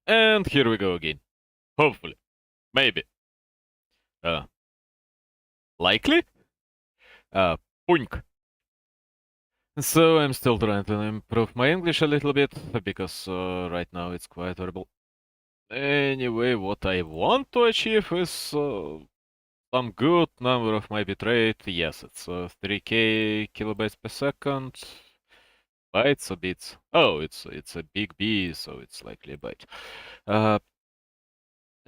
And here we go again. Hopefully. Maybe. Likely? Punk. So I'm still trying to improve my English a little bit, because right now it's quite horrible. Anyway, what I want to achieve is some good number of my bitrate. Yes, it's 3K kilobytes per second. Bytes or bits? Oh, it's a big B, so it's likely a byte.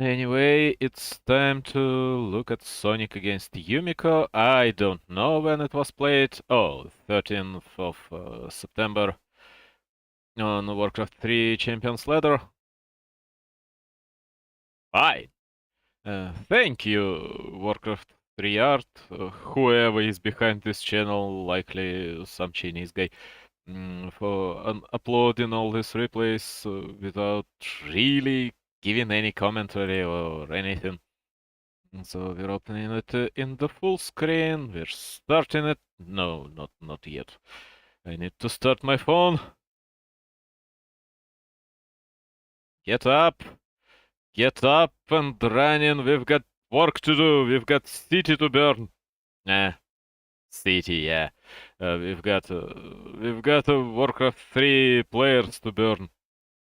Anyway, it's time to look at Sonic against Yumiko. I don't know when it was played. Oh, 13th of September on Warcraft 3 Champions Ladder. Fine. Thank you, Warcraft 3 art. Whoever is behind this channel, likely some Chinese guy, for uploading all these replays without really giving any commentary or anything. So we're opening it in the full screen. We're starting it. No, not yet. I need to start my phone. Get up. Get up and running. We've got work to do. We've got city to burn. City, yeah. We've got Warcraft 3 players to burn.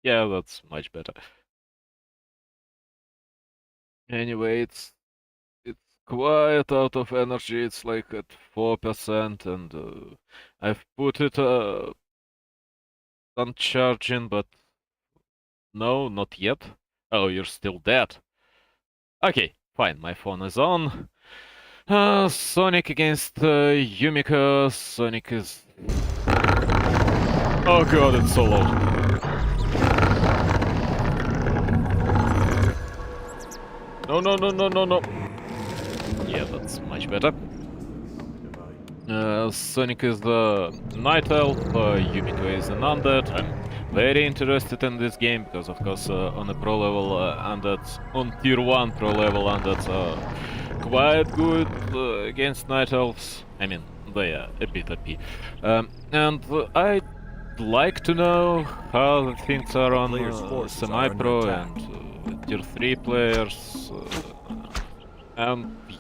Yeah, that's much better. Anyway, it's quite out of energy. It's like at 4%, and I've put it on charging, but no, not yet. Oh, you're still dead. Okay, fine. My phone is on. Sonic against Yumiko. Sonic is... Oh god, it's so loud. No. Yeah, that's much better. Sonic is the Night Elf, Yumiko is an Undead. I'm very interested in this game because, of course, on a pro level Undeads, on tier 1 pro level Undeads are quite good against Night Elves. I mean, they are a bit OP. And I'd like to know how things are on semi-pro and tier 3 players.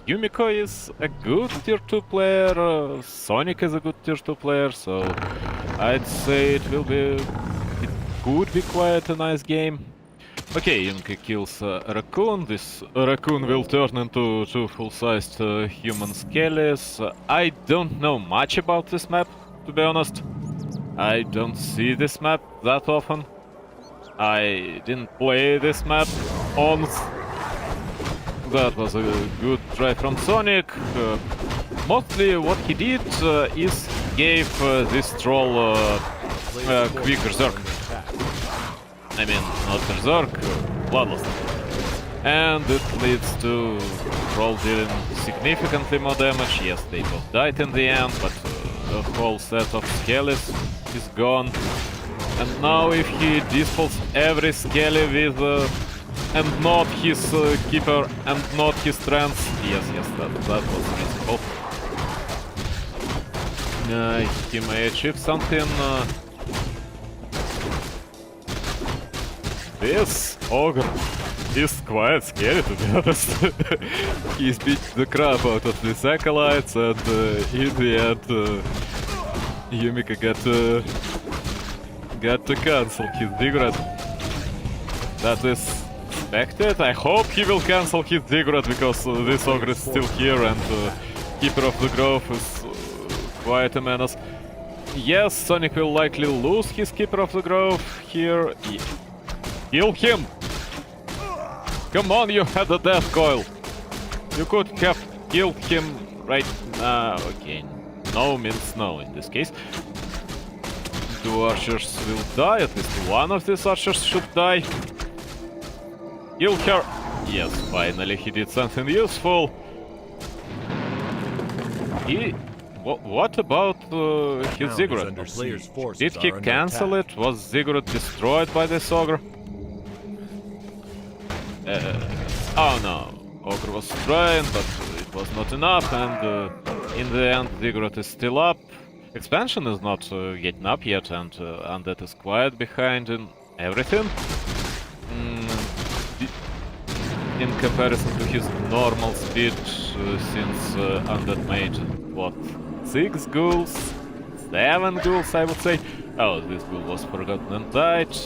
Yumiko is a good tier 2 player, Sonic is a good tier 2 player, so I'd say it could be quite a nice game. Okay, Yumiko kills a raccoon. This raccoon will turn into two full-sized human skellies. I don't know much about this map, to be honest. I don't see this map that often. I didn't play this map on... That was a good try from Sonic. Mostly what he did is gave this troll quick berserk. I mean, not berserk, bloodlust. And it leads to troll dealing significantly more damage. Yes, they both died in the end, but the whole set of skellies is gone. And now if he dispels every skelly with... and not his keeper, and not his trance. Yes, that was reasonable. He may achieve something. This ogre is quite scary, to be honest. He's beat the crap out of these acolytes, and in the end, Yumiko got to cancel his Ziggurat. That is expected. I hope he will cancel his Ziggurat, because this ogre is still here, and Keeper of the Grove is quite a menace. Yes, Sonic will likely lose his Keeper of the Grove here. Kill him! Come on, you had a death coil! You could have killed him right now. Okay, no means no in this case. Two archers will die, at least one of these archers should die. Kill her! Yes, finally he did something useful. What about his Ziggurat? Did he cancel it? Was Ziggurat destroyed by this ogre? Oh no, ogre was trying, but it was not enough, and in the end Ziggurat is still up. Expansion is not getting up yet, and Undead is quite behind in everything. in comparison to his normal speed, since Undead made, what, 6 ghouls? 7 ghouls, I would say. Oh, this ghoul was forgotten and died.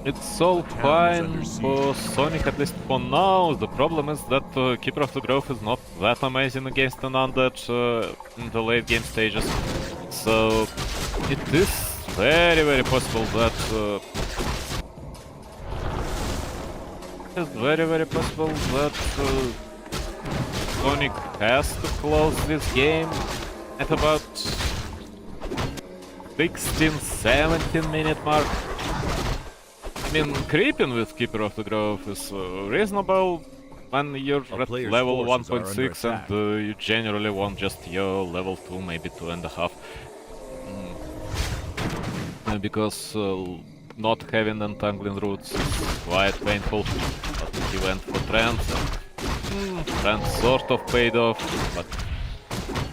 It's all fine for Sonic, at least for now. The problem is that Keeper of the Grove is not that amazing against an Undead in the late game stages. So it is very, very possible that Sonic has to close this game at about 16-17 minute mark. I mean, creeping with Keeper of the Grove is reasonable when you're at level 1.6 and you generally want just your level 2, maybe 2.5. Because not having entangling roots is quite painful. But he went for Trent. Trent sort of paid off, but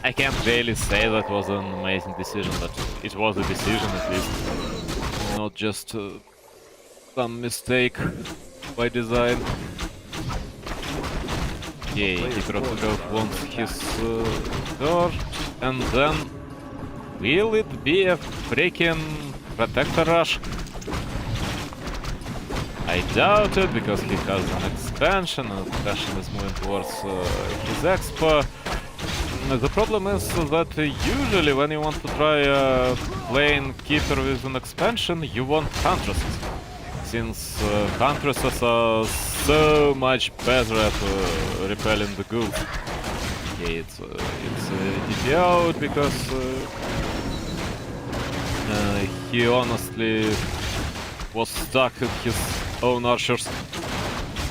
I can't really say that was an amazing decision, but it was a decision at least. Not just some mistake by design. Yay, Keeper of the Grove wants his torch, and then will it be a freaking Protector Rush? I doubt it, because he has an expansion, and expansion is moving towards his expo. The problem is that usually when you want to try playing Keeper with an expansion, you want Huntresses. Since Huntresses are so much better at repelling the ghouls. Okay, it's DP out because he honestly was stuck at his own archers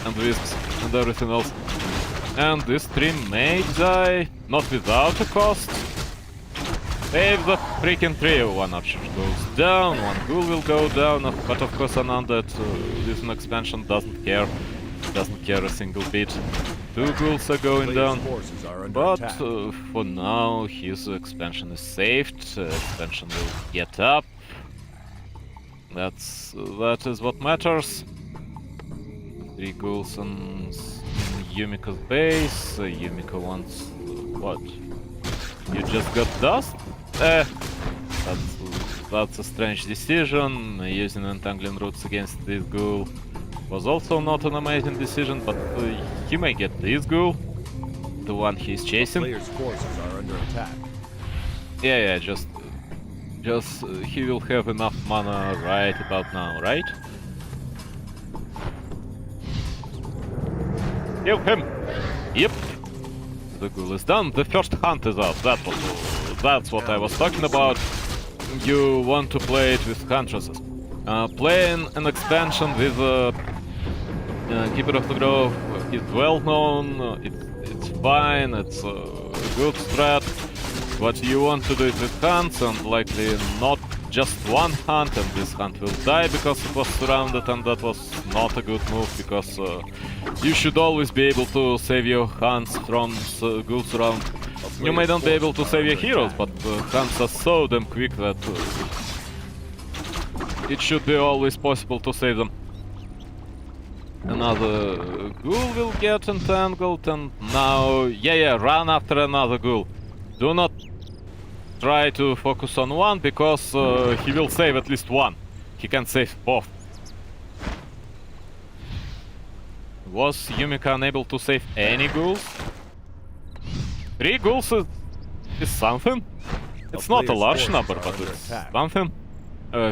and wisps and everything else. And this tree may die, not without a cost. Save the freaking tree. One archer goes down, one ghoul will go down, but of course an undead with an expansion doesn't care a single bit. 2 ghouls are going down, but for now his expansion is saved. Expansion will get up. That is what matters. 3 ghouls on Yumiko's base. Yumiko wants what? You just got dust? That's a strange decision. Using entangling roots against this ghoul was also not an amazing decision, but he may get this ghoul, the one he's chasing. Players' forces are under attack. Yeah, just he will have enough mana right about now, right? Kill him! Yep! The ghoul is done, the first hunt is out, that's what I was talking about. You want to play it with Huntresses. Playing an expansion with Keeper of the Grove is well known, it's fine, it's a good strat. But you want to do it with hunts, and likely not just one hunt, and this hunt will die because it was surrounded, and that was not a good move, because you should always be able to save your hunts from ghouls around. You may not be able to save your heroes, but hunts are so damn quick that it should be always possible to save them. Another ghoul will get entangled, and now, run after another ghoul. Do not try to focus on one, because he will save at least one. He can save both. Was Yumiko unable to save any ghouls? 3 ghouls is something. It's not a large number, but it's something.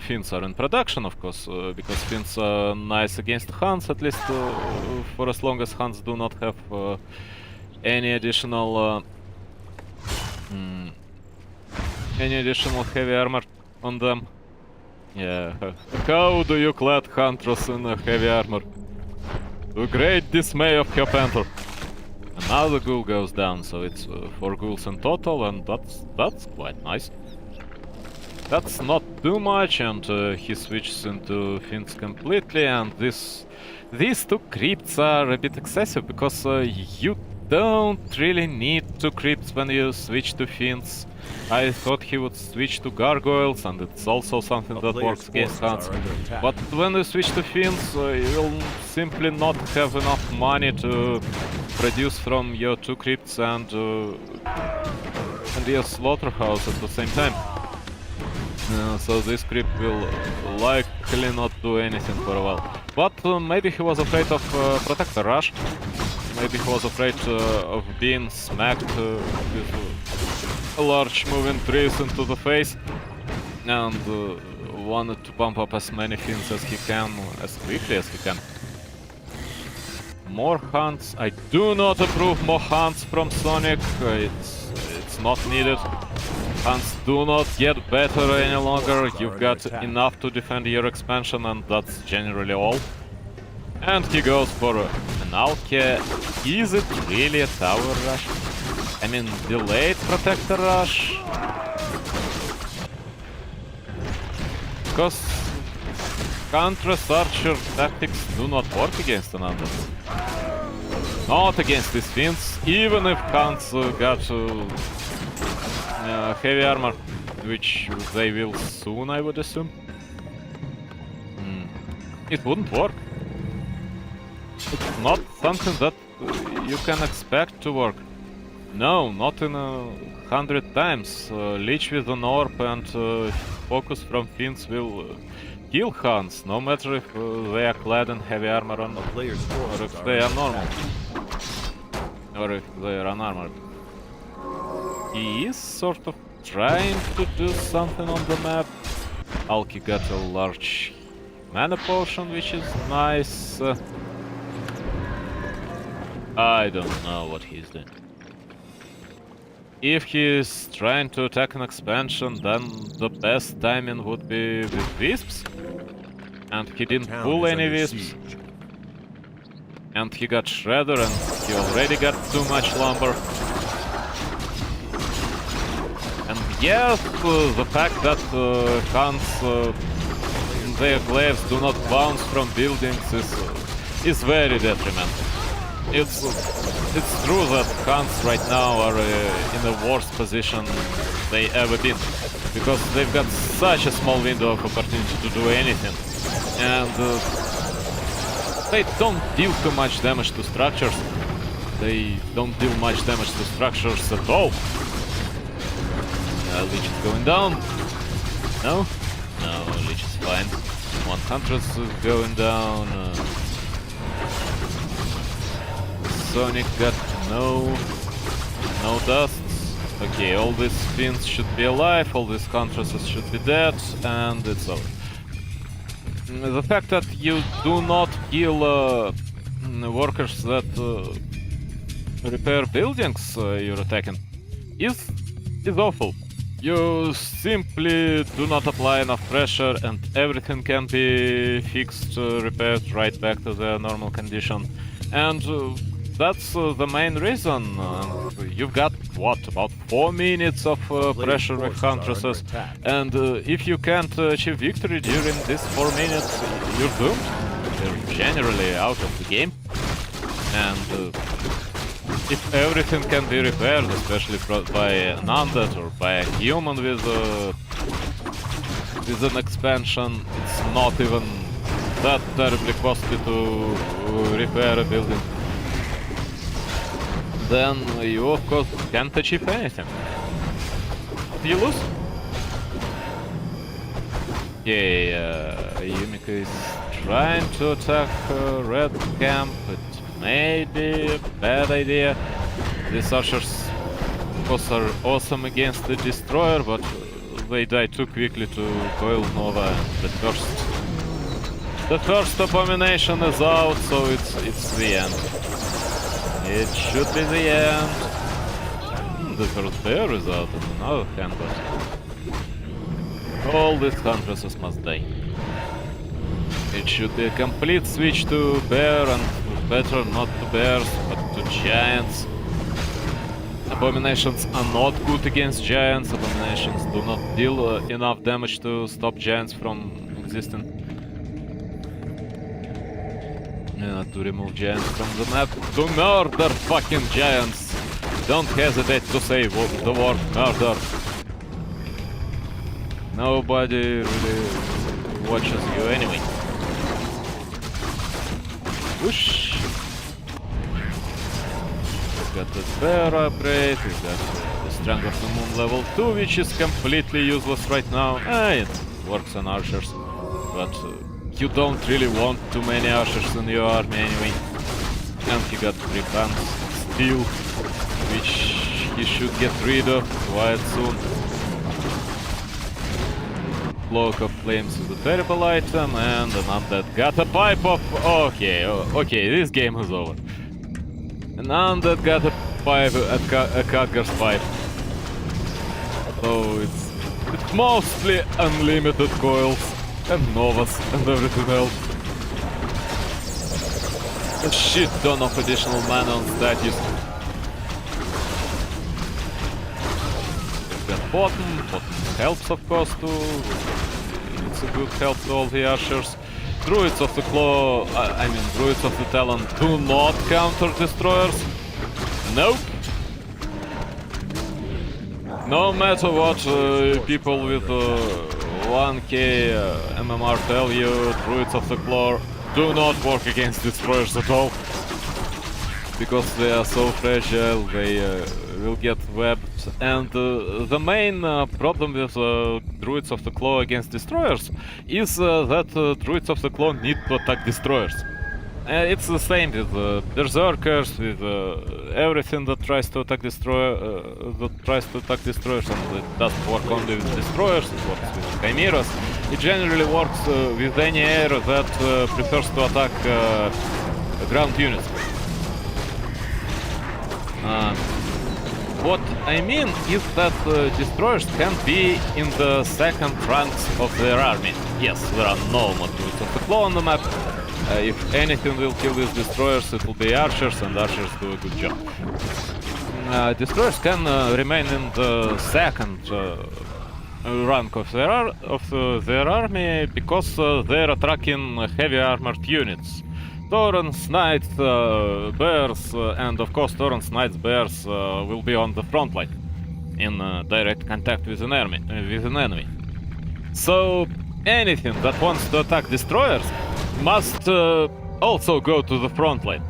Fins are in production, of course, because fins are nice against hunts, at least for as long as hunts do not have any additional heavy armor on them. Yeah, how do you clad Huntress in heavy armor? To great dismay of her panther. Another ghoul goes down, so it's 4 ghouls in total, and that's quite nice. That's not too much, and he switches into fins completely, and these 2 crypts are a bit excessive, because you don't really need 2 creeps when you switch to fiends. I thought he would switch to gargoyles, and it's also something that player's works against forces Hans. are under attack. But when you switch to fiends, you will simply not have enough money to produce from your 2 crypts and your slaughterhouse at the same time. So this crypt will likely not do anything for a while. But maybe he was afraid of Protector Rush. Maybe he was afraid of being smacked with large moving trees into the face, and wanted to pump up as many things as he can, as quickly as he can. More hunts. I do not approve more hunts from Sonic. It's not needed. Hunts do not get better any longer. You've got enough to defend your expansion, and that's generally all. And he goes for an Alke. Is it really a tower rush? I mean, delayed Protector Rush? Because Huntress Archer tactics do not work against another. Not against these fiends, even if Hunts got heavy armor, which they will soon, I would assume. It wouldn't work. It's not something that you can expect to work. No, not in 100 times. Leech with an orb and focus from fiends will kill Hunts, no matter if they are clad in heavy armor or not, or if they are normal, or if they are unarmored. He is sort of trying to do something on the map. Alki got a large mana potion, which is nice. I don't know what he's doing. If he's trying to attack an expansion, then the best timing would be with wisps. And he didn't pull any wisps. And he got Shredder, and he already got too much lumber. And yes, the fact that Hunts in their glaives do not bounce from buildings is very detrimental. It's true that Hunts right now are in a worse position they ever been, because they've got such a small window of opportunity to do anything, and they don't deal too much damage to structures. They don't deal much damage to structures at all. Leech is going down. No? No, Leech is fine. 100 is going down. Sonic got no dusts. Okay, all these fiends should be alive, all these Huntresses should be dead, and it's over. The fact that you do not kill workers that repair buildings you're attacking is awful. You simply do not apply enough pressure, and everything can be fixed, repaired right back to their normal condition. And that's the main reason. You've got, what, about 4 minutes of pressure with Huntresses, and if you can't achieve victory during these 4 minutes, you're doomed. You're generally out of the game. And if everything can be repaired, especially by an undead or by a human with an expansion, it's not even that terribly costly to repair a building. Then you of course can't achieve anything. You lose? Okay, Yumiko is trying to attack Red Camp. It may be a bad idea. These archers, of course, are awesome against the Destroyer, but they die too quickly to Coil Nova, and the first abomination is out, so it's the end. It should be the end. The first bear is out on another hand, but all these Huntresses must die. It should be a complete switch to bear, and better not to bears, but to giants. Abominations are not good against giants. Abominations do not deal enough damage to stop giants from existing. To remove giants from the map. To murder fucking giants! Don't hesitate to say the word murder. Nobody really watches you anyway. Whoosh! We got the bear upgrade, we got the Strength of the Moon level 2, which is completely useless right now. It works on archers, but you don't really want too many archers in your army anyway. And he got 3 hands steel, which he should get rid of quite soon. Cloak of Flames is a terrible item, and an undead got a pipe of... Okay, this game is over. An undead got a pipe, a Khadgar's pipe. So it's mostly unlimited coils, and novas, and everything else. A shit ton of additional mana on statues. We've got Bottom helps of course too. It's a good help to all the archers. Druids of the Claw, Druids of the Talon do not counter destroyers. Nope. No matter what people with 1k MMR tell you, Druids of the Claw do not work against destroyers at all. Because they are so fragile, they will get webbed. And the main problem with Druids of the Claw against destroyers is that Druids of the Claw need to attack destroyers. It's the same with berserkers, with everything that tries to attack destroyers, and it doesn't work only with destroyers, it works with chimeras. It generally works with any area that prefers to attack ground units. What I mean is that destroyers can be in the second ranks of their army. Yes, there are no more Druids of the Claw on the map. If anything will kill these destroyers, it will be archers, and archers do a good job. Destroyers can remain in the second rank of their army because they're attacking heavy armored units. Taurens, Knights, Bears, and of course Taurens, Knights, Bears will be on the front line in direct contact with an enemy. So anything that wants to attack destroyers must also go to the front line,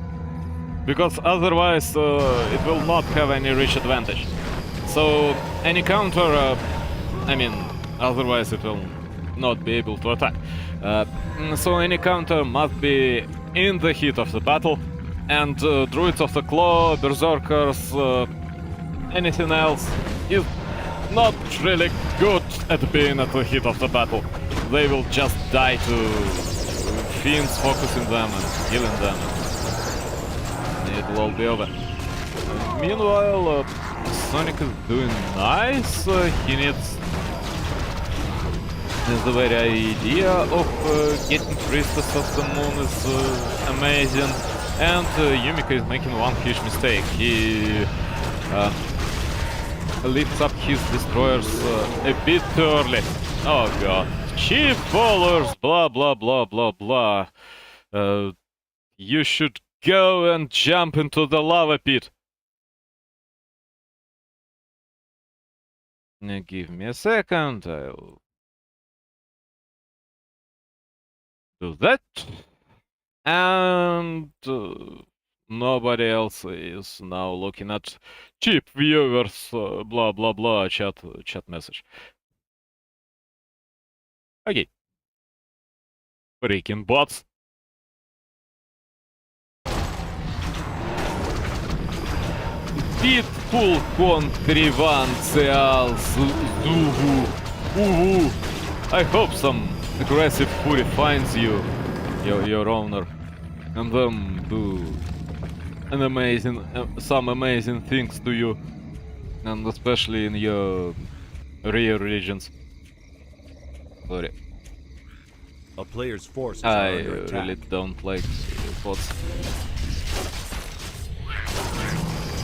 because otherwise it will not have any reach advantage. So any counter, otherwise it will not be able to attack. So any counter must be in the heat of the battle, and Druids of the Claw, Berserkers, anything else is not really good at being at the heat of the battle. They will just die to fiends focusing them and killing them, and it'll all be over. Meanwhile, Sonik is doing nice. He needs the very idea of getting Priestess of the Moon is amazing, and Yumiko is making one huge mistake. He lifts up his destroyers a bit too early. Oh god. Chief followers, blah blah blah blah blah. You should go and jump into the lava pit. Now give me a second, I'll do that. And nobody else is now looking at cheap viewers, blah blah blah, chat message. Okay. Freaking bots. Pitful contrivancial Zuhu. I hope some aggressive fury finds you, your owner, and then do some amazing things to you, and especially in your rare regions. Sorry. A player's forces are I under attack. really don't like bots.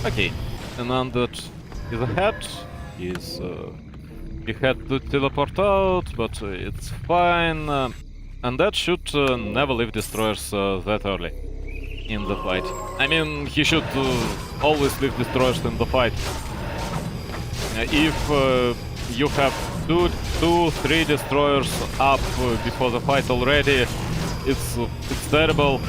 Okay, and undead is ahead. He had to teleport out, but it's fine. And that should never leave destroyers that early. in the fight. I mean, he should always leave destroyers in the fight. If you have two, three destroyers up before the fight already, it's terrible.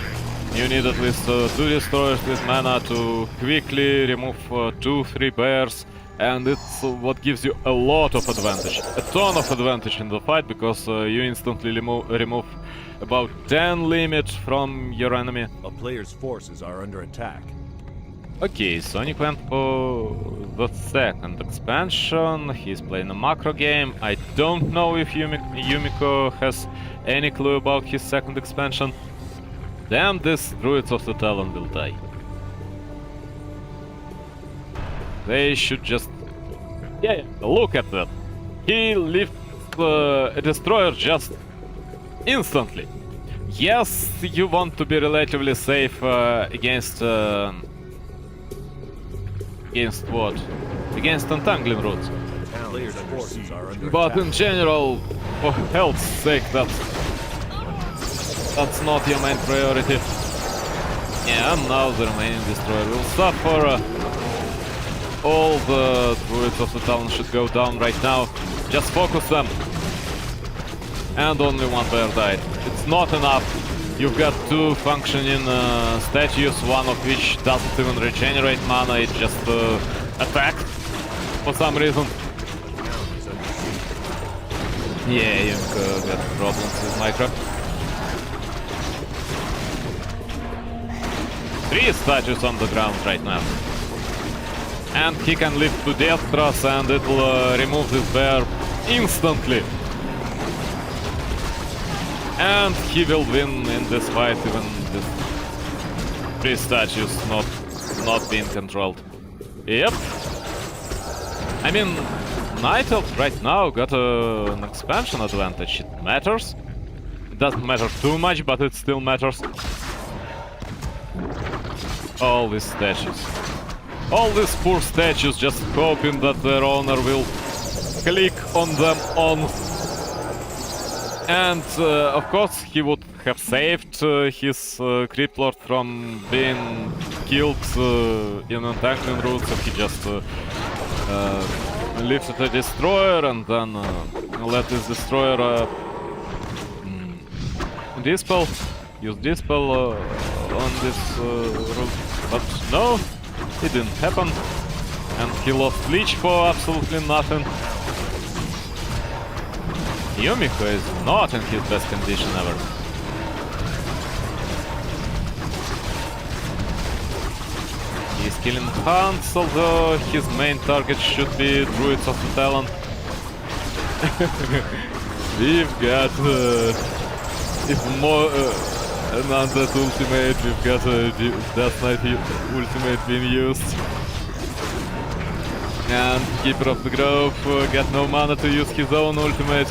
You need at least 2 destroyers with mana to quickly remove 2-3 bears, and it's what gives you a lot of advantage, a ton of advantage in the fight, because you instantly remove about 10 limit from your enemy. A player's forces are under attack. Okay, Sonic went for the second expansion. He's playing a macro game. I don't know if Yumiko has any clue about his second expansion. Damn, this Druids of the Talon will die. They should just... Yeah, look at that. He lifts a destroyer just instantly. Yes, you want to be relatively safe against... against what? Against Untangling Roots. Player's forces are under But attack. in general, for health's sake, that's not your main priority. Yeah, and now the remaining destroyer will suffer. All the Druids of the Talon should go down right now. Just focus them. And only one bear died. It's not enough. You've got 2 functioning statues, one of which doesn't even regenerate mana, it just attacks for some reason. Yeah, you've got problems with Minecraft. 3 statues on the ground right now. And he can lift to Destras and it'll remove this bear instantly. And he will win in this fight, even with 3 statues not being controlled. Yep. I mean, Night Elf right now got an expansion advantage. It matters. It doesn't matter too much, but it still matters. All these statues. All these poor statues just hoping that their owner will click on them on. And of course he would have saved his Crypt Lord from being killed in Untangling Roots if he just lifted a destroyer and then let this destroyer dispel, use dispel on this route. But no, it didn't happen. And he lost Leech for absolutely nothing. Yumiko is not in his best condition ever. He's killing hunts, although his main target should be Druids of the Talon. We've got if more an Undead ultimate, we've got a Death Knight ultimate being used. And Keeper of the Grove got no mana to use his own ultimate,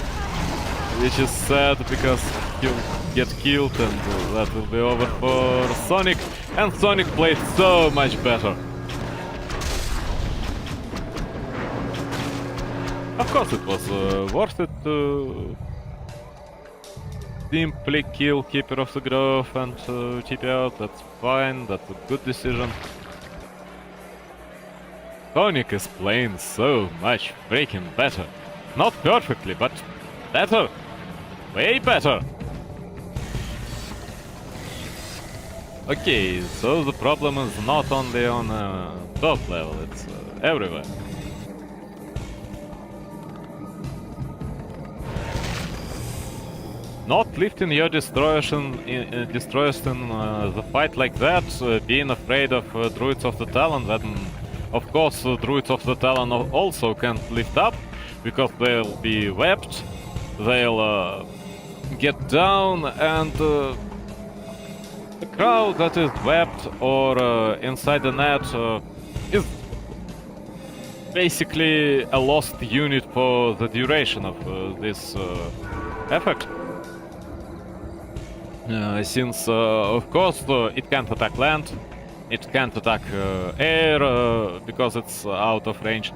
which is sad because he'll get killed and that will be over for Sonic. And Sonic played so much better. Of course it was worth it to simply kill Keeper of the Grove and TP out. That's fine, that's a good decision. Sonic is playing so much freaking better. Not perfectly, but better. Way better. Okay, so the problem is not only on top level, it's everywhere. Not lifting your destroyers in the fight like that, being afraid of Druids of the Talon, then of course Druids of the Talon also can't lift up, because they'll be webbed, they'll get down, and the crowd that is webbed or inside the net is basically a lost unit for the duration of this effect. Since, of course, it can't attack land, it can't attack air, because it's out of range.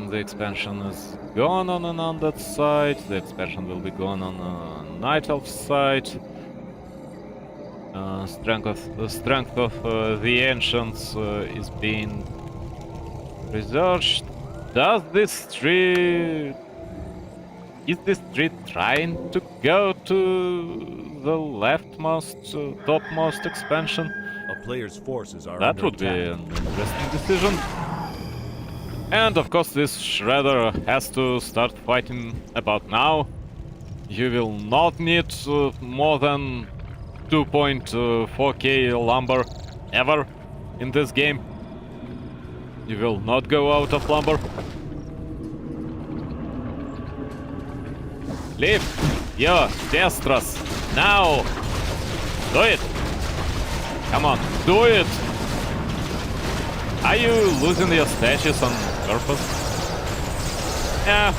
The expansion is gone on that side, the expansion will be gone on Night Elf side. Strength of the Ancients is being researched. Does this tree... Is this tree trying to go to the leftmost, topmost expansion? A player's forces are That under would be attack. an interesting decision. And of course this Shredder has to start fighting about now. You will not need more than 2.4k lumber ever in this game. You will not go out of lumber. Leave your destras now. Do it. Come on, do it. Are you losing your statues on purpose? Yeah,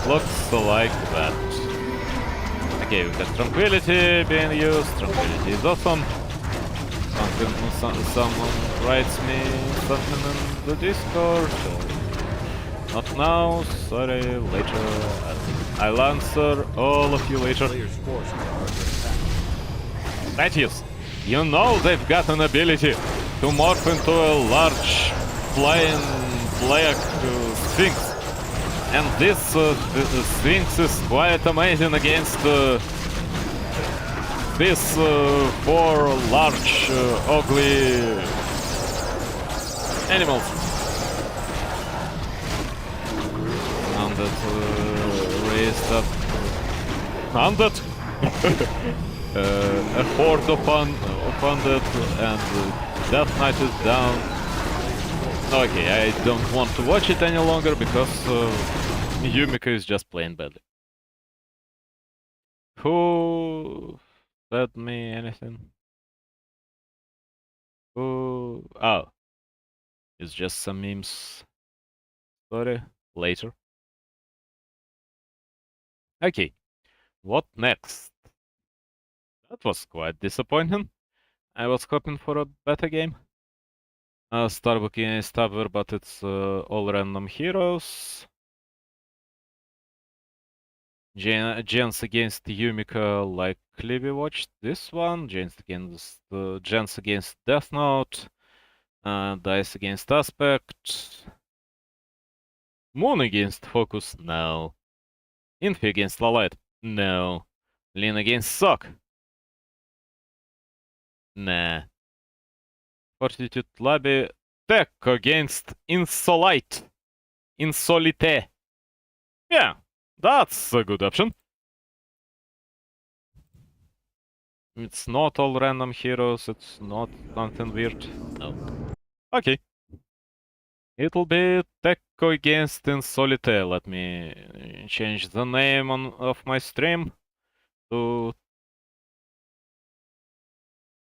looks like that. Okay, we've got Tranquility being used. Tranquility is awesome. Someone writes me something in the Discord. Not now, sorry, later. I'll answer all of you later. Player's forces are under attack. Statues, you know they've got an ability to morph into a large flying black sphinx. And this sphinx is quite amazing against these four large ugly animals. And that raised up... Undead? A horde of undead and Death Knight is down. Okay, I don't want to watch it any longer because Yumiko is just playing badly. Who said me anything? Who... Oh. It's just some memes. Sorry. Later. Okay. What next? That was quite disappointing. I was hoping for a better game. Starbuck against Tower, but it's all random heroes. Gens against Yumiko, likely we watched this one. Gens against Death Note. Dice against Aspect. Moon against Focus? No. Infi against Lalite? No. Lin against Sock? Nah. Fortitude Lobby. Tekko against InsoliTe. InsoliTe. Yeah, that's a good option. It's not all random heroes, it's not something weird. No. Okay. It'll be Tekko against InsoliTe. Let me change the name of my stream to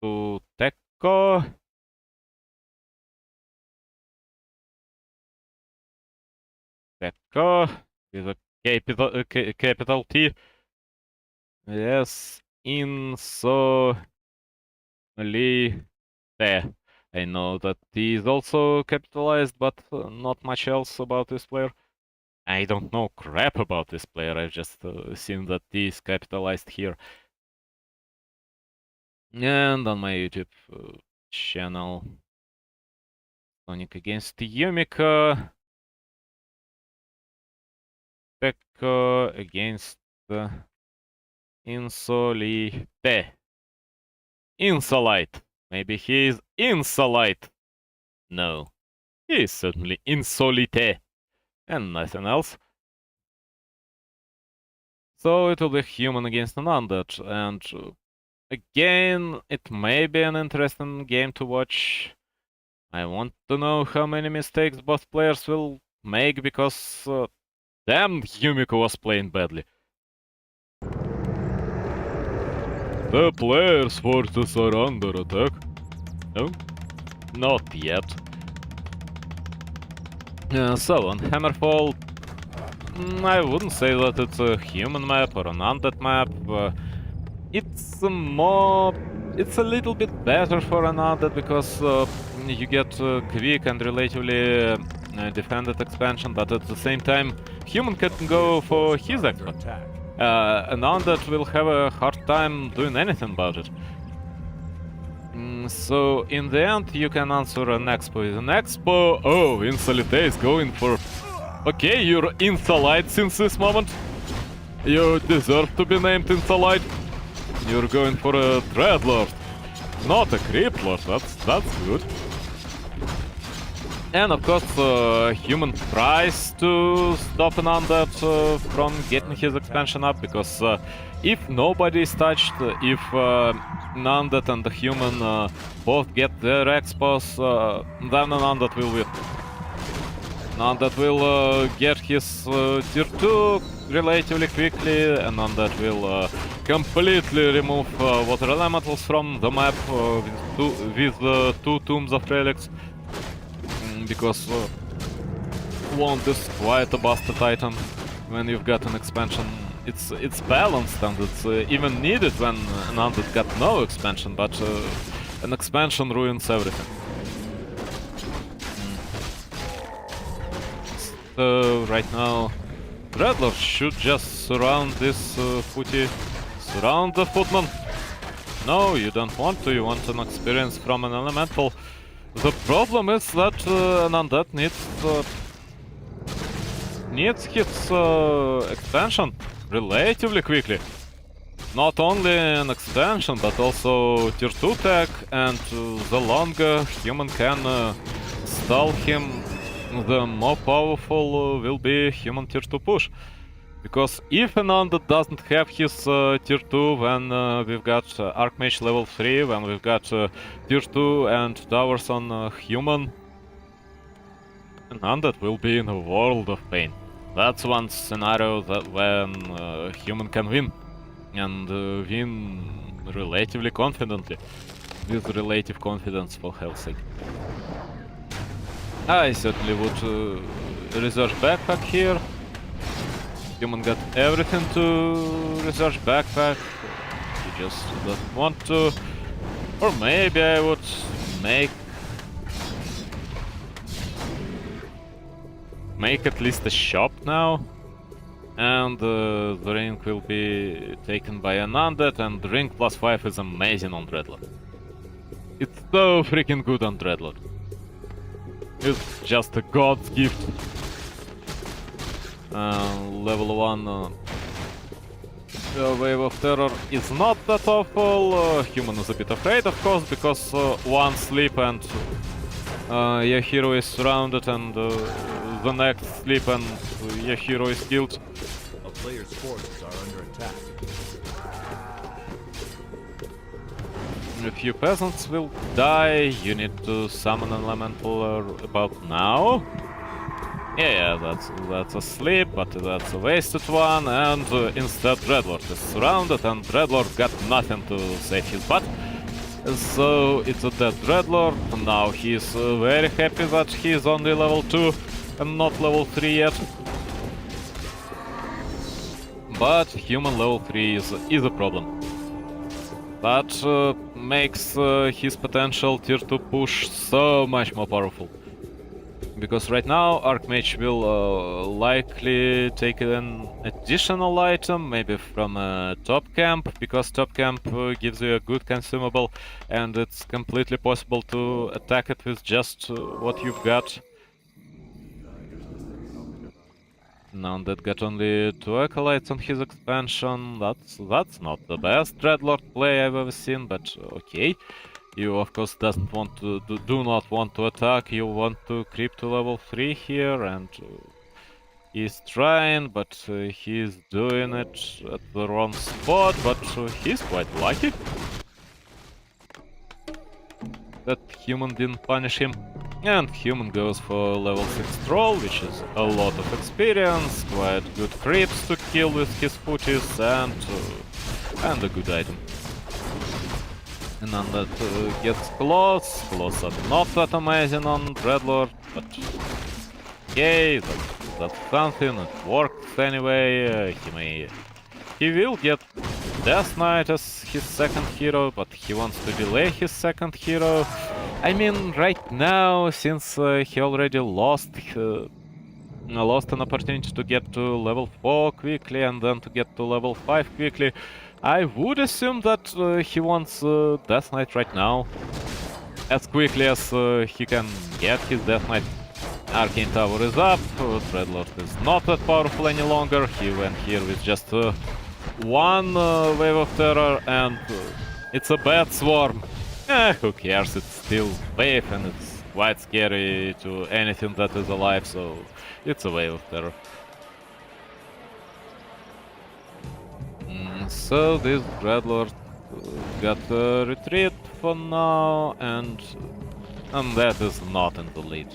Tekko. Tekko with a capital T. Yes, InsoliTe. I know that T is also capitalized, but not much else about this player. I don't know crap about this player, I've just seen that T is capitalized here. And on my YouTube channel, Sonik against Yumiko. Tekko against InsoliTe. InsoliTe. Maybe he is InsoliTe. No. He is certainly InsoliTe. And nothing else. So it will be human against an undead. And again, it may be an interesting game to watch. I want to know how many mistakes both players will make, because damn, Yumiko was playing badly. The players' forces are under attack. No? Not yet. So, on Hammerfall, I wouldn't say that it's a human map or an undead map. It's a little bit better for an undead because you get quick and relatively defended expansion, but at the same time, human can go for his Under expert. attack. an undead will have a hard time doing anything about it. So in the end, you can answer an expo with an expo. Oh, InsoliTe is going for... Okay, you're InsoliTe since this moment. You deserve to be named InsoliTe. You're going for a Dreadlord, not a Creep Lord. That's good. And of course, human tries to stop an undead from getting his expansion up, because if nobody is touched, if an undead and the human both get their expos, then an undead will win. An undead will get his tier 2 relatively quickly, and undead will completely remove water elementals from the map with two tombs of relics. Because Wand is quite a busted item when you've got an expansion. It's balanced, and it's even needed when an undead got no expansion, but an expansion ruins everything. So right now, Dreadlord should just surround this footy. Surround the footman! No, you don't want to, you want an experience from an elemental. The problem is that an undead needs his expansion relatively quickly. Not only an expansion, but also tier 2 tech, and the longer human can stall him, the more powerful will be human tier 2 push. Because if an undead doesn't have his tier 2, when we've got Archmage level 3, when we've got tier 2 and towers on human, an undead will be in a world of pain. That's one scenario that when human can win, and win relatively confidently, with relative confidence, for hell's sake. I certainly would research backpack here. Human got everything to research backpack. He just doesn't want to. Or maybe I would make at least a shop now. And the ring will be taken by an undead, and the ring +5 is amazing on Dreadlord. It's so freaking good on Dreadlord. It's just a god's gift. Level 1 Wave of Terror is not that awful. Human is a bit afraid, of course, because one sleep and your hero is surrounded, and the next sleep and your hero is killed. A player's forces are under attack. A few peasants will die. You need to summon an elemental about now. Yeah, that's a sleep, but that's a wasted one, and instead Dreadlord is surrounded, and Dreadlord got nothing to save his butt. So it's a dead Dreadlord. Now he's very happy that he's only level 2 and not level 3 yet. But human level 3 is a problem. That makes his potential tier 2 push so much more powerful. Because right now Archmage will likely take an additional item, maybe from top camp, because top camp gives you a good consumable, and it's completely possible to attack it with just what you've got. Now that got only 2 acolytes on his expansion. That's not the best Dreadlord play I've ever seen, but okay. You of course do not want to attack, you want to creep to level 3 here, and he's trying, but he's doing it at the wrong spot, but he's quite lucky that human didn't punish him. And human goes for level 6 troll, which is a lot of experience, quite good creeps to kill with his footies, and a good item. And then that gets claws. Claws are not that amazing on Dreadlord, but okay, that's something, it works anyway. He will get Death Knight as his second hero, but he wants to delay his second hero. I mean, right now, since he already lost lost an opportunity to get to level 4 quickly and then to get to level 5 quickly. I would assume that he wants Death Knight right now, as quickly as he can get his Death Knight. Arcane Tower is up, Dreadlord is not that powerful any longer, he went here with just one Wave of Terror and it's a bad swarm. Who cares, it's still wave and it's quite scary to anything that is alive, so it's a Wave of Terror. So this Dreadlord got a retreat for now, and that is not in the lead.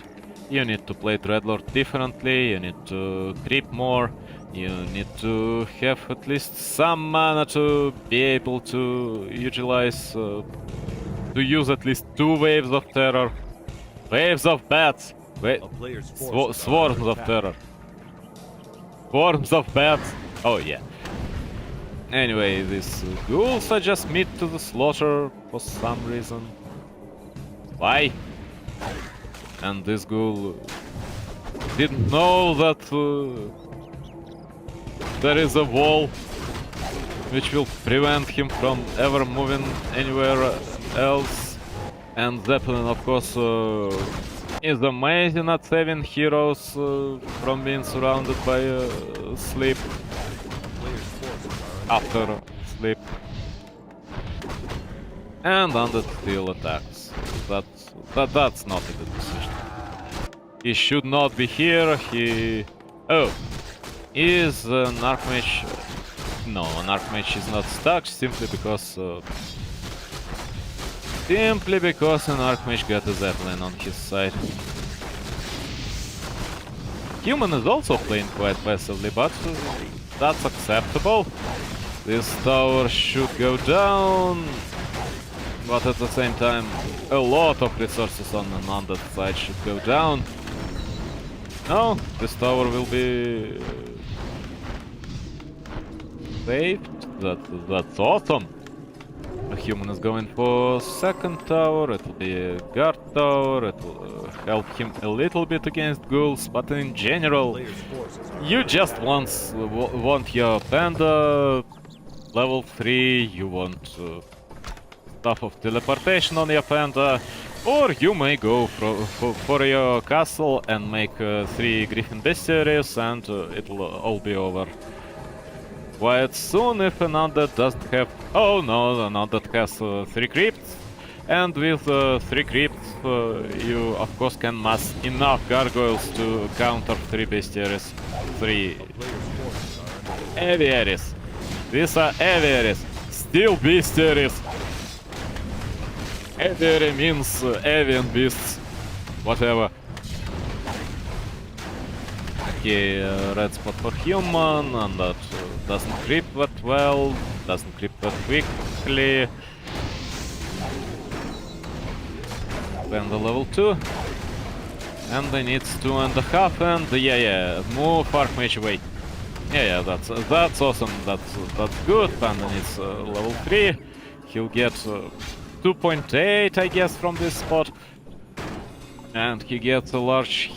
You need to play Dreadlord differently, you need to creep more, you need to have at least some mana to be able to utilize, to use at least 2 waves of terror. Waves of bats! A player's forces are Swarms under of attack. terror. Swarms of bats! Oh yeah. Anyway, these ghouls are just meat to the slaughter for some reason. Why? And this ghoul didn't know that there is a wall which will prevent him from ever moving anywhere else. And Zeppelin, of course, is amazing at saving heroes from being surrounded by sleep. Player's forces are under After sleep. And Undead still attacks. That's not a good decision. He should not be here, he... Oh! Is an Archmage... No, an Archmage is not stuck simply because... Simply because an Archmage got a Zeppelin on his side. Human is also playing quite passively, but that's acceptable. This tower should go down, but at the same time, a lot of resources on an undead side should go down. No, this tower will be saved. That's awesome. A human is going for second tower, it will be a guard tower, it will help him a little bit against ghouls, but in general, player's forces are you just want your panda level 3, you want stuff of teleportation on your panda, or you may go for your castle and make 3 Griffin Bestiaries and it'll all be over quite soon if an undead doesn't have... Oh no, an undead has 3 crypts, and with 3 crypts you of course can mass enough gargoyles to counter 3 bestiaries. 3 aviaries. These are aviaries, still bestiaries. Aviary means avian beasts, whatever. Okay, red spot for human, and that doesn't creep that well, doesn't creep that quickly. Panda level 2. And it needs 2.5, and yeah, move Archmage away. Yeah, that's awesome, that's good. Panda needs level 3. He'll get 2.8, I guess, from this spot. And he gets a large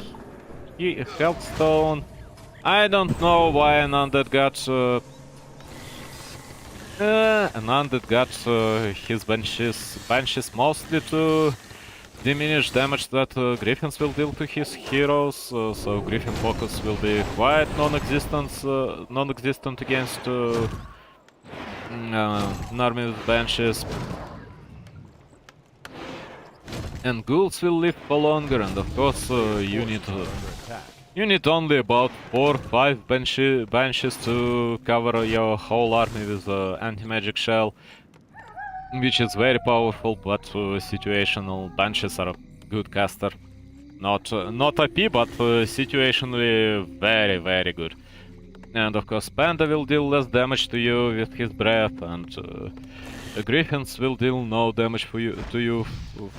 health stone. I don't know why an undead got his banshees mostly to diminish damage that griffins will deal to his heroes. So griffin focus will be quite non-existent against an army with banshees. And ghouls will live for longer, and of course you need only about 4 or 5 banshees to cover your whole army with anti-magic shell, which is very powerful, but situational. Banshees are a good caster. Not OP, but situationally very good. And of course Panda will deal less damage to you with his breath, and the Griffins will deal no damage to you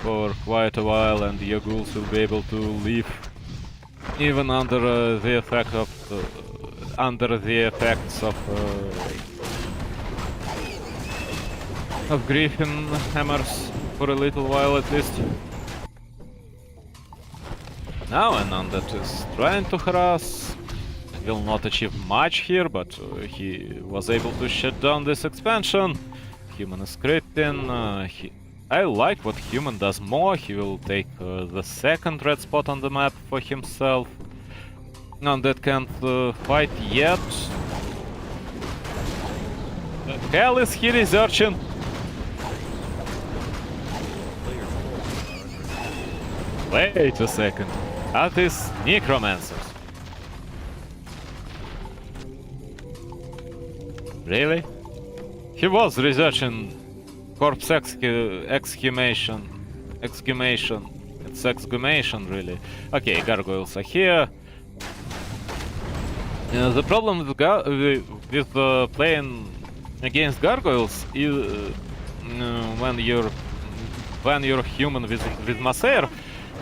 for quite a while, and your ghouls will be able to live even under the effects of Griffin hammers for a little while at least. Now an undead is trying to harass. Will not achieve much here, but he was able to shut down this expansion. Human is creeping. I like what human does more. He will take the second red spot on the map for himself. Undead can't fight yet. The hell is he researching? Wait a second. That is necromancers. Really? He was researching corpse exhumation. It's exhumation, really. Okay, gargoyles are here. The problem with playing against gargoyles is when you're human with Maser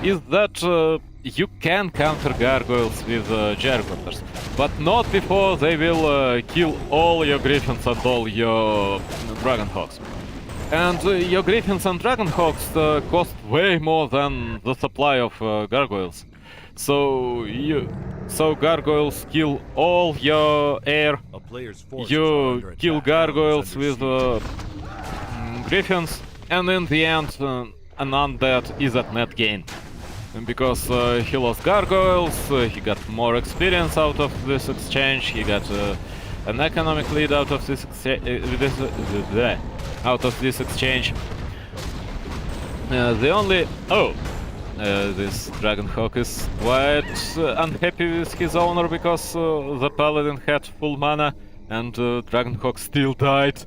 is that you can counter gargoyles with Jargotters, but not before they will kill all your griffins and all your dragonhawks. And your griffins and dragonhawks cost way more than the supply of gargoyles. So gargoyles kill all your air. A player's forces are You under kill attack. gargoyles Under with siege. griffins, and in the end, an undead is at net gain. And because he lost gargoyles, he got more experience out of this exchange. He got an economic lead out of this exchange. This Dragonhawk is quite unhappy with his owner because the Paladin had full mana and Dragonhawk still died.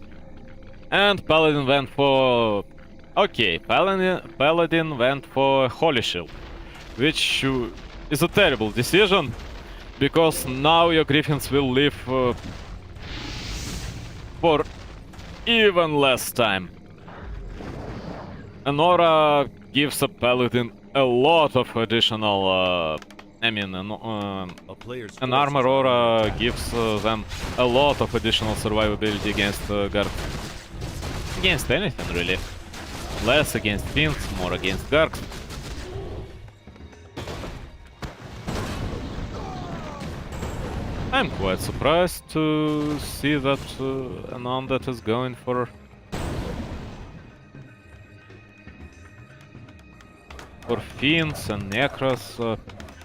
And Paladin went for... Okay, Paladin went for Holy Shield, which is a terrible decision, because now your Griffins will live for even less time. An aura gives a Paladin a lot of additional... A player's an forces armor are aura under attack. gives them a lot of additional survivability against Garg. Against anything, really. Less against Fiends, more against Gargs. I'm quite surprised to see that an undead is going for Fiends and Necros.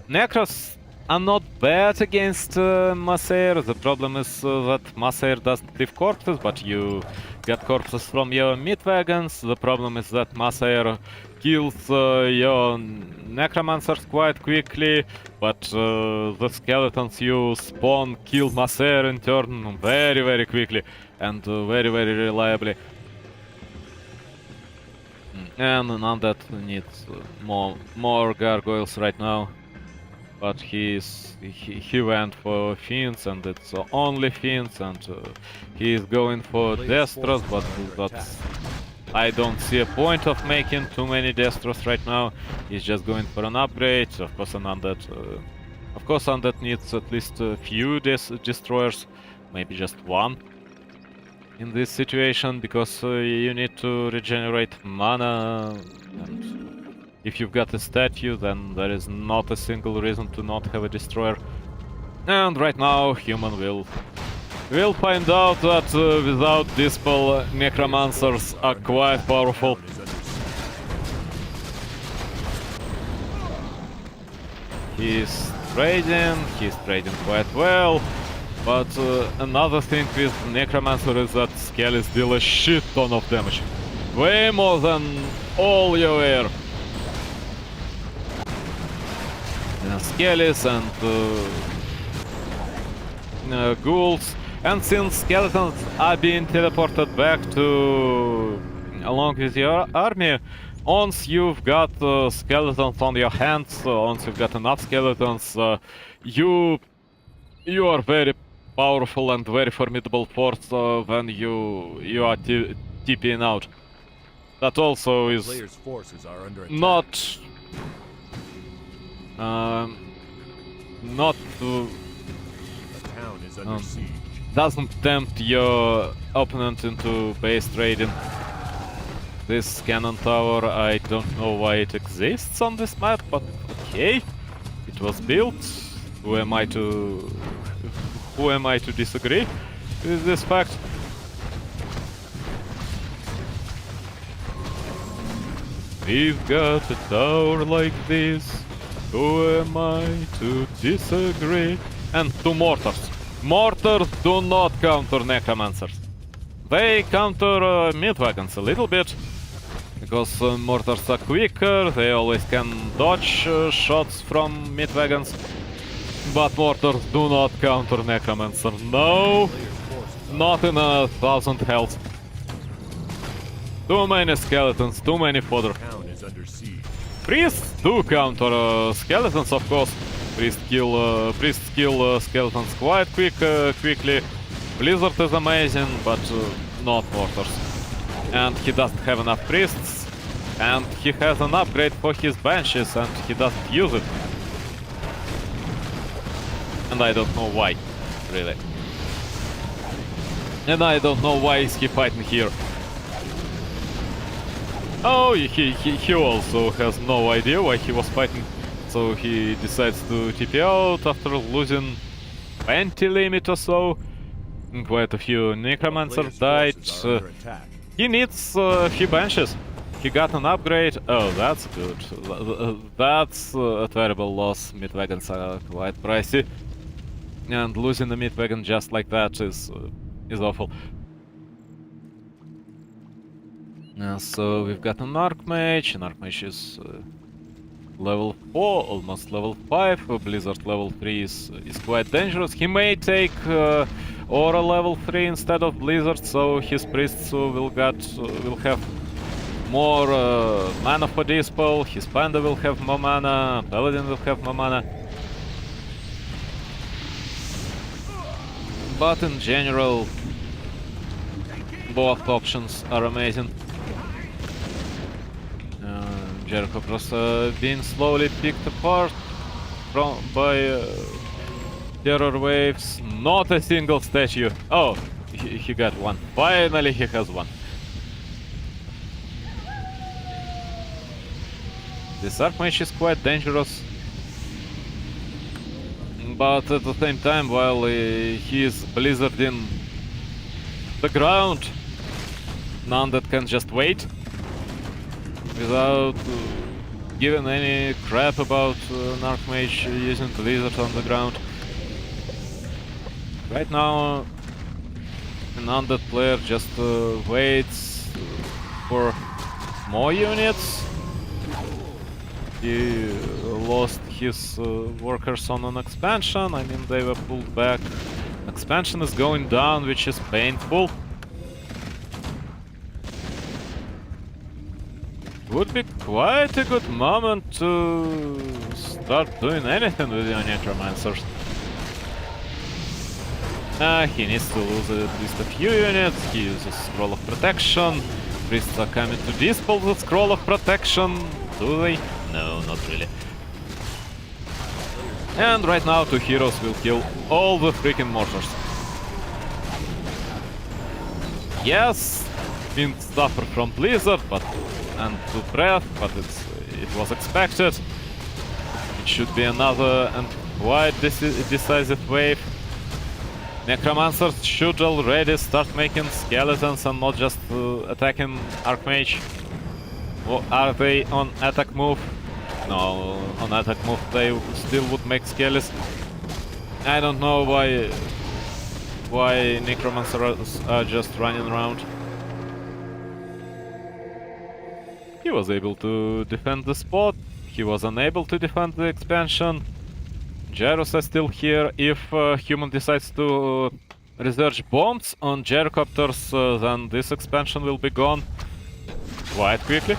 Necros are not bad against Maser. The problem is that Maser doesn't leave corpses, but you get corpses from your meat wagons. The problem is that Maser kills your necromancers quite quickly, but the skeletons you spawn kill Maser in turn very, very quickly and very, very reliably. And an undead needs more gargoyles right now. But he went for Fiends, and it's only Fiends, and he is going for Destros, but I don't see a point of making too many Destros right now. He's just going for an upgrade. Of course, undead needs at least a few destroyers, maybe just one in this situation, because you need to regenerate mana, and if you've got a statue, then there is not a single reason to not have a destroyer. And right now, human will find out that without Dispel, necromancers are quite powerful. He's trading quite well. But another thing with Necromancer is that Skellies deal a shit ton of damage. Way more than all your air. Skellies and ghouls. And since skeletons are being teleported back to along with your army, once you've got skeletons on your hands, once you've got enough skeletons, you are very powerful and very formidable force when you are TPing out. That also is Players' forces are under attack. not The town is under siege. doesn't tempt your opponent into base trading. This cannon tower, I don't know why it exists on this map, but okay. it was built. Who am I to disagree with this fact? We've got a tower like this. Who am I to disagree? And two mortars. Mortars do not counter necromancers. They counter mid wagons a little bit. Because mortars are quicker, they always can dodge shots from mid wagons. But mortars do not counter necromancer. No! Not in 1,000 health. Too many skeletons, too many fodder. Town is under siege. Priests do counter skeletons, of course. Priests kill skeletons quite quickly. Blizzard is amazing, but not mortars. And he doesn't have enough priests. And he has an upgrade for his banshees, and he doesn't use it. And I don't know why, really. And I don't know why is he fighting here. Oh, he also has no idea why he was fighting. So he decides to TP out after losing 20 limit or so. And quite a few necromancers died. Forces are under attack. He needs a few banshees. He got an upgrade. Oh, that's good. That's a terrible loss. Mid wagons are quite pricey. And losing the mid wagon just like that is awful. So we've got an Archmage. An Archmage is level 4, almost level 5. Blizzard level 3 is quite dangerous. He may take Aura level 3 instead of Blizzard, so his priests will have more mana for Dispel. His Panda will have more mana. Paladin will have more mana. But in general, both options are amazing. Jericho being slowly picked apart by terror waves. Not a single statue. Oh, he got one. Finally he has one. This Archmage is quite dangerous. But at the same time, while he is blizzarding the ground, none that can just wait without giving any crap about an Archmage using blizzard on the ground. Right now, an undead player just waits for more units. He lost his workers on an expansion. I mean, they were pulled back. Expansion is going down, which is painful. Would be quite a good moment to start doing anything with your necromancers. He needs to lose at least a few units. He uses Scroll of Protection. Priests are coming to dispel the Scroll of Protection. Do they? No, not really. And right now, two heroes will kill all the freaking mortars. Yes, didn't suffer from Blizzard, and to breath, but it was expected. It should be another and quite decisive wave. Necromancers should already start making skeletons and not just attacking Archmage. Or are they on attack move? No, on attack move they still would make skeletons. I don't know why Necromancers are just running around. He was able to defend the spot. He was unable to defend the expansion. Gyros are still here. If human decides to research bombs on gyrocopters, then this expansion will be gone quite quickly.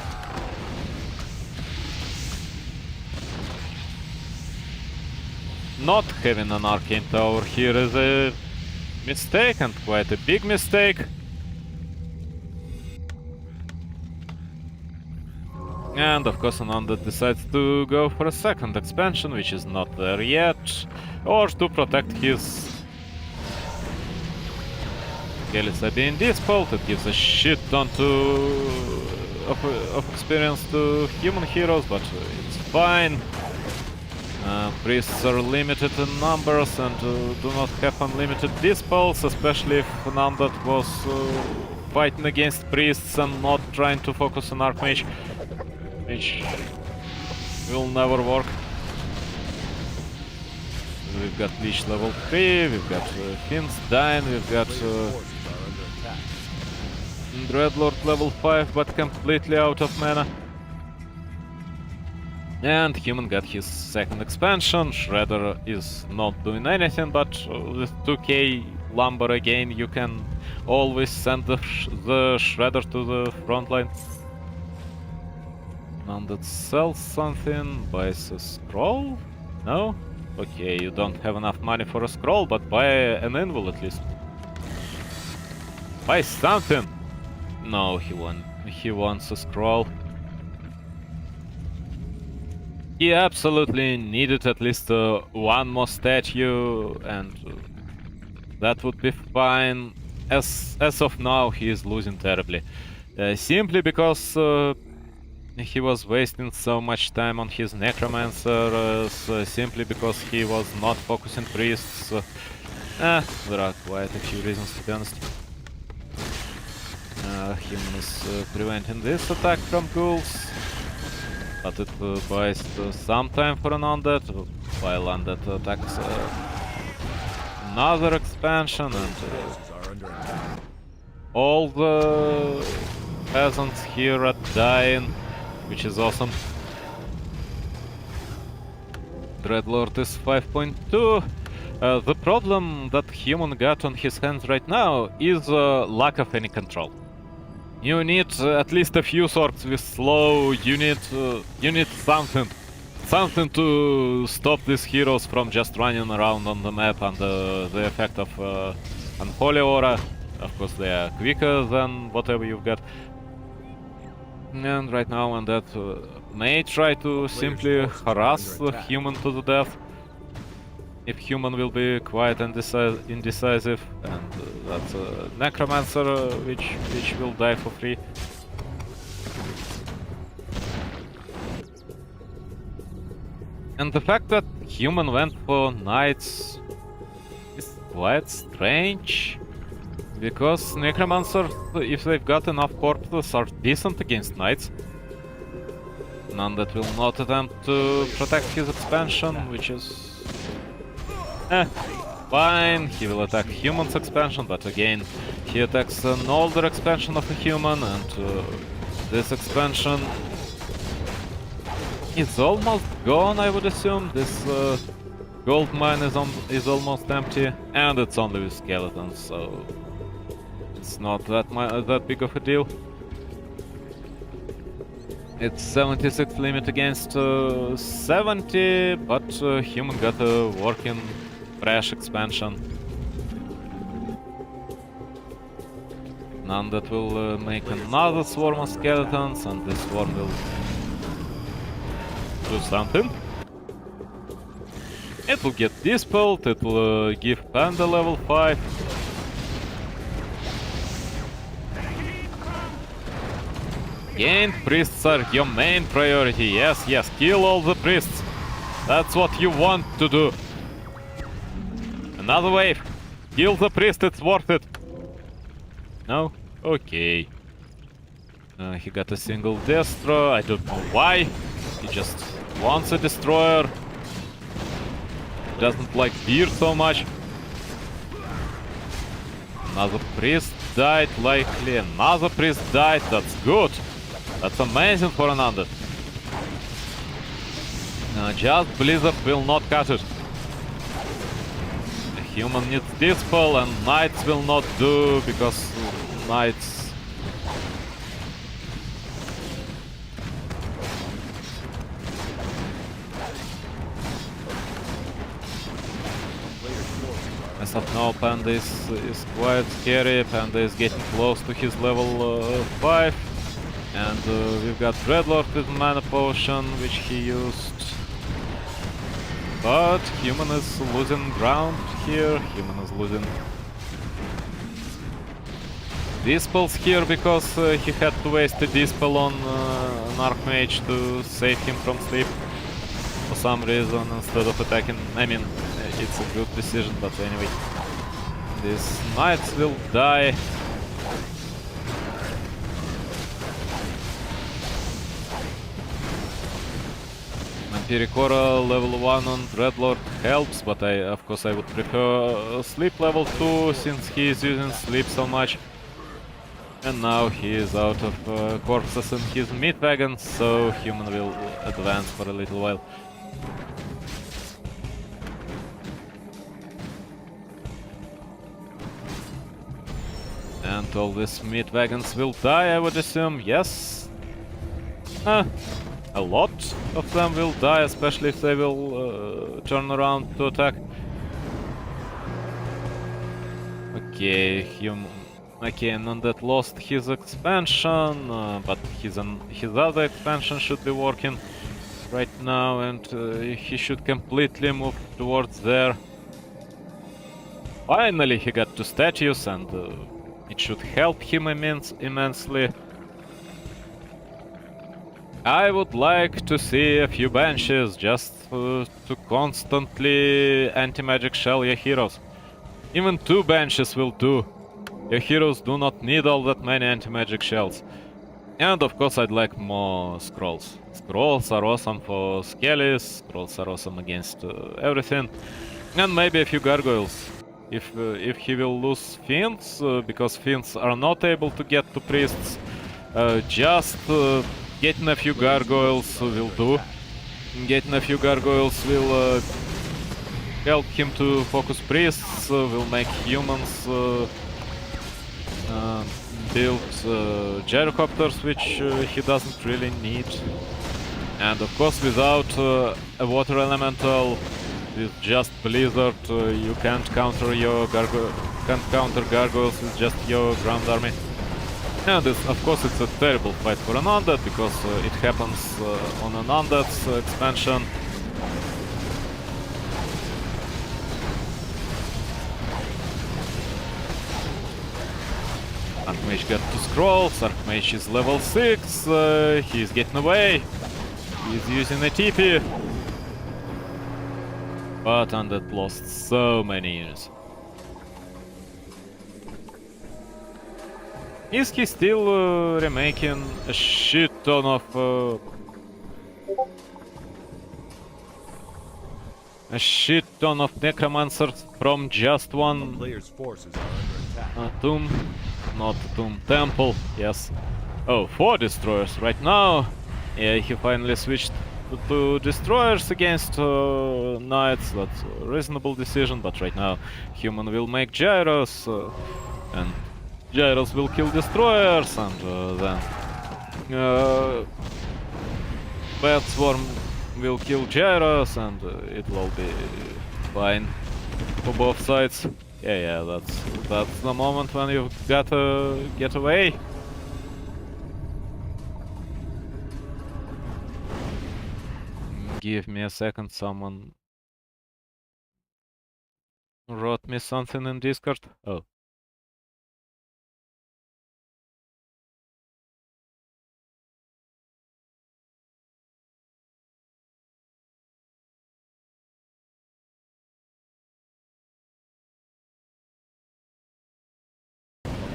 Not having an arcane tower here is a mistake, and quite a big mistake. And of course Ananda decides to go for a second expansion, which is not there yet, or to protect his Gelisa being dispelled. It gives a shit ton of experience to human heroes, but it's fine. Priests are limited in numbers and do not have unlimited dispels, especially if Nandat was fighting against priests and not trying to focus on Archmage, which will never work. We've got Leech level 3, we've got Fiends dying, we've got Dreadlord level 5 but completely out of mana. And Human got his second expansion. Shredder is not doing anything, but with 2k lumber again you can always send the Shredder to the front line. None that sells something, buys a scroll? No? Okay, you don't have enough money for a scroll, but buy an invul at least. Buy something! No, he wants a scroll. He absolutely needed at least one more statue, and that would be fine. As of now, he is losing terribly. Simply because he was wasting so much time on his necromancers, simply because he was not focusing priests. There are quite a few reasons, to be honest. Human is preventing this attack from ghouls. But it buys some time for an undead, while undead attacks another expansion, and all the peasants here are dying, which is awesome. Dreadlord is 5.2. The problem that Human got on his hands right now is lack of any control. You need at least a few swords with slow, you need something to stop these heroes from just running around on the map under the effect of Unholy Aura. Of course they are quicker than whatever you've got. And right now Undead may try to simply harass the Human to the death. If Human will be quite indecisive, and that's a Necromancer which will die for free. And the fact that Human went for Knights is quite strange, because Necromancers, if they've got enough corpses, are decent against Knights. None that will not attempt to protect his expansion, which is fine. He will attack Human's expansion, but again, he attacks an older expansion of a Human, and this expansion is almost gone, I would assume. This gold mine is almost empty, and it's only with skeletons, so it's not that big of a deal. It's 76 limit against 70, but Human got a working fresh expansion. None that will make another swarm of skeletons, and this swarm will do something. It will get dispelled, it will give Panda level 5. Again, priests are your main priority. Yes, yes, kill all the priests. That's what you want to do. Another wave. Kill the priest, it's worth it. No? Okay. He got a single Destro, I don't know why. He just wants a destroyer. Doesn't like beer so much. Another priest died, likely. Another priest died, that's good. That's amazing for an undead. Just Blizzard will not cut it. The Human needs Dispel, and Knights will not do, because Knights... As of now, Panda is quite scary. Panda is getting close to his level 5. And we've got Dreadlord with Mana Potion, which he used. But Human is losing ground here. Human is losing Dispels here, because he had to waste a Dispel on an Archmage to save him from sleep. Was some reason instead of attacking. I mean, it's a good decision, but anyway. These knights will die. Empiricora level 1 on Dreadlord helps, but of course I would prefer Sleep level 2 since he is using Sleep so much. And now he is out of corpses in his meat wagon, so human will advance for a little while. And all these meat wagons will die, I would assume, yes. A lot of them will die, especially if they will turn around to attack. Okay, okay, and Undead lost his expansion, but his other expansion should be working right now, and he should completely move towards there. Finally, he got 2 statues, and it should help him immensely. I would like to see a few benches just to constantly anti-magic shell your heroes. Even 2 benches will do. Your heroes do not need all that many anti-magic shells. And of course I'd like more scrolls. Scrolls are awesome for skellies, scrolls are awesome against everything. And maybe a few gargoyles. If he will lose fiends, because fiends are not able to get to priests, just getting a few gargoyles will do. Getting a few gargoyles will help him to focus priests, will make humans build gyrocopters, which he doesn't really need. And of course without a water elemental, with just blizzard, you can't counter gargoyles with just your ground army. And of course it's a terrible fight for an undead, because it happens on an undead's expansion. Archmage got 2 scrolls, Archmage is level 6, he's getting away, he's using a TP. But Undead lost so many units. Is he still remaking a shit ton of necromancers from just one Player's forces are under attack. tomb? Not tomb, temple, yes. Oh, 4 destroyers right now. Yeah, he finally switched to destroyers against knights. That's a reasonable decision, but right now human will make gyros, and gyros will kill destroyers, and then Bat Swarm will kill gyros, and it'll all be fine for both sides. Yeah, that's the moment when you gotta get away. Give me a second, someone wrote me something in Discord. Oh.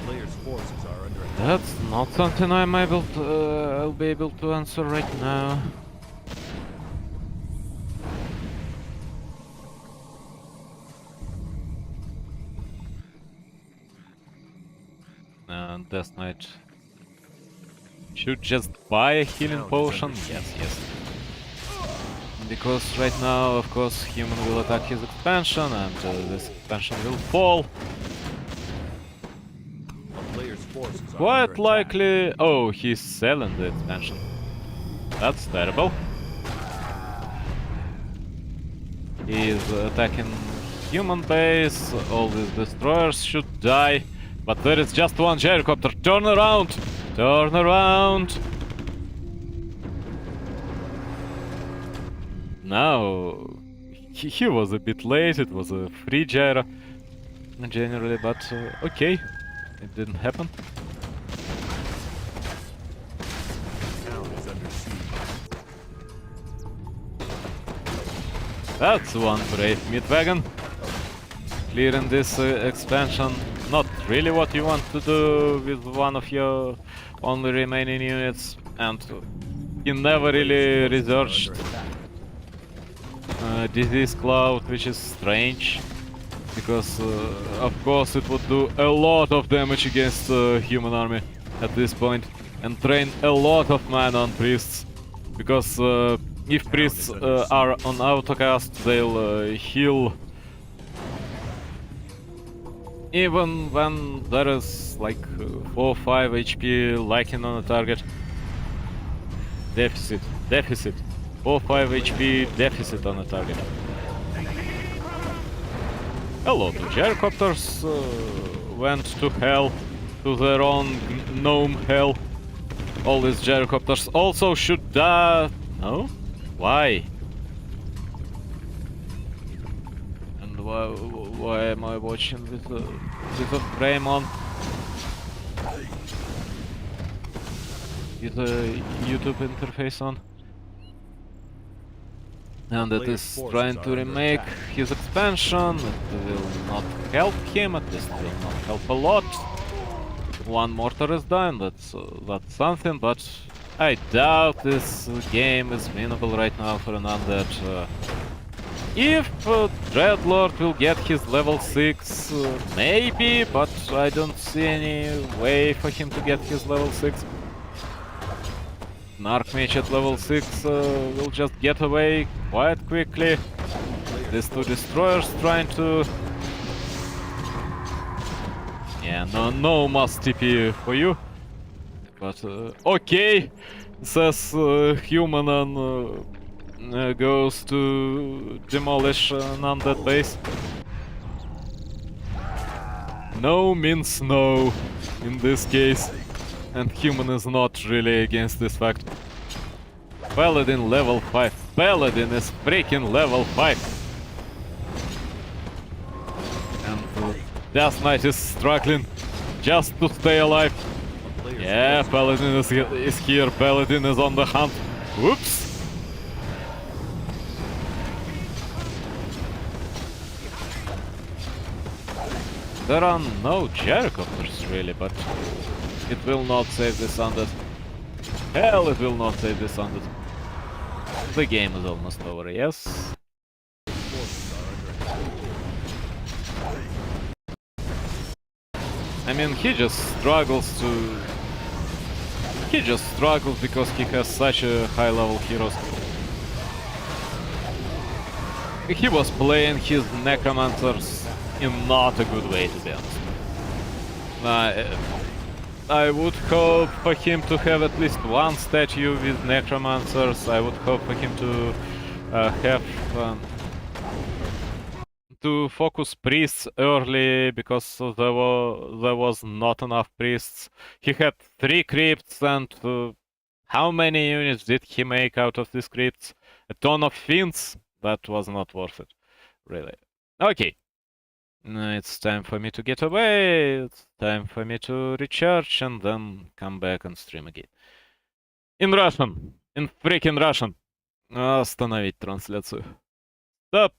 Player's forces are under attack. That's not something I'll be able to answer right now. And Death Knight should just buy a healing potion. Yes. Because right now, of course, human will attack his expansion, and this expansion will fall. Player's forces are Quite under attack. likely. Oh, he's selling the expansion. That's terrible. He's attacking human base. All these destroyers should die. But there is just one gyrocopter. Turn around! Turn around! Now, he was a bit late. It was a free gyro generally, but okay, it didn't happen. Town is under siege. That's one brave midwagon. Clearing this expansion, not really what you want to do with one of your only remaining units, and he never really researched Disease Cloud, which is strange, because of course it would do a lot of damage against human army at this point, and train a lot of mana on priests, because if priests are on autocast, they'll heal even when there is like 4 or 5 HP lacking on a target. Deficit. 4 or 5 HP deficit on a target. Hello, the gyrocopters went to hell, to their own gnome hell. All these gyrocopters also should die. No? Why? And why am I watching with a frame on? With a YouTube interface on? And it is trying to remake his expansion. It will not help him, at least it will not help a lot. One mortar is done, that's something, but I doubt this game is winnable right now for an undead. If Dreadlord will get his level 6, maybe, but I don't see any way for him to get his level 6. An Archmage at level 6 will just get away quite quickly. These two destroyers trying to... Yeah, no must TP for you. But okay, says human and goes to demolish an undead base. No means no in this case, and human is not really against this fact. Paladin level 5. Paladin is freaking level 5. And Death Knight is struggling just to stay alive. Yeah, Paladin is here. Paladin is on the hunt. Whoops! There are no gyrocopters really, but it will not save this undead. Hell, it will not save this undead. The game is almost over, yes? I mean, he just struggles because he has such a high level heroes. He was playing his necromancers in not a good way, to be honest. I would hope for him to have at least one statue with necromancers. I would hope for him to have to focus priests early, because there was not enough priests. He had 3 crypts, and how many units did he make out of these crypts? A ton of fiends? That was not worth it, really. Okay. It's time for me to get away. It's time for me to recharge and then come back and stream again. In Russian. In freaking Russian. Остановить трансляцию. Stop.